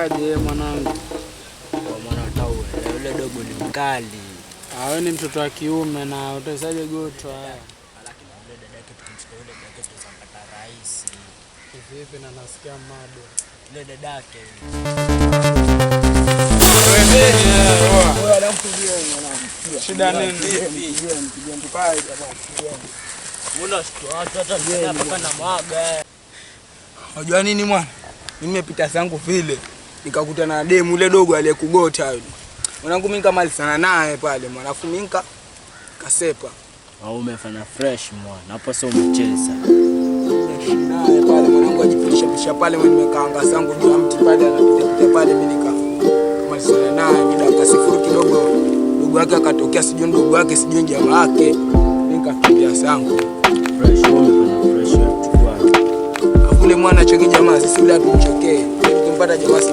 Inakuaje mwanangu? Kwa mwana tau yule dogo ni mkali. Wewe ni mtoto wa kiume na utawezaje gotwa? Lakini yule dada yake tukimchukua yule dada yake tutampata rais. Vipi na nasikia mado. Yule dada yake. Wewe anampigia mwanangu. Shida nini? Mpige mtukae bwana. Mbona hata hapa na mwaga. Unajua nini mwana? Mimi nimepita zangu vile nikakutana na demu yule dogo aliyekugota yule. Mwanangu mimi kama sana naye pale mwanafu mimi kasepa. Au umefanya fresh mwana. Hapo sio umecheza. Naye pale mwanangu ajifilisha pale mimi nimekaanga zangu juu mti pale anapita pale mimi kama sana naye mida kasifuru kidogo. Ndugu yake akatokea sijui ndugu yake sijui jamaa yake. Nikakimbia zangu. Fresh umefanya fresh. Ule mwana cheki jamaa sisi ule atumchekee. Tukimpata jamaa sisi